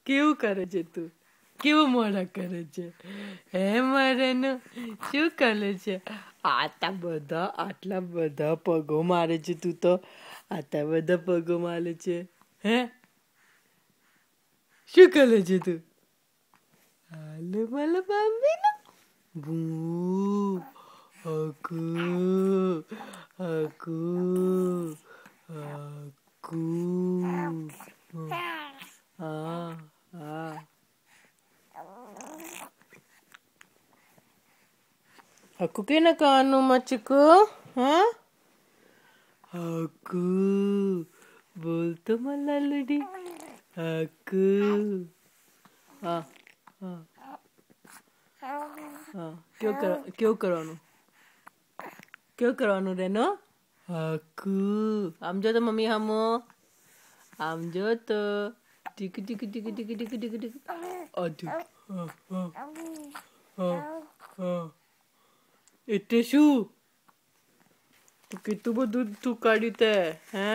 કેવું કરે છે તું? કેવું મોઢા કરે છે? હે મારેનું શું કરે છે? આટલા બધા પગો મારે છે તું તો. આટલા બધા પગો મારે છે. હે શું કરે છે તું? હાલો માલો બાંબીનો ભૂ હકુ હકુ હકુ હા હા Aku kena kanu macamku, ha? Aku बोलतो मला लुडी aku हाँ हाँ हाँ क्यों करवानो रेनो aku आम जो तो मम्मी आम जो तो टिक टिक टिक टिक टिक टिक टिक aduh itu શું તું કેટલું બધું તું કાઢ્યું તે હે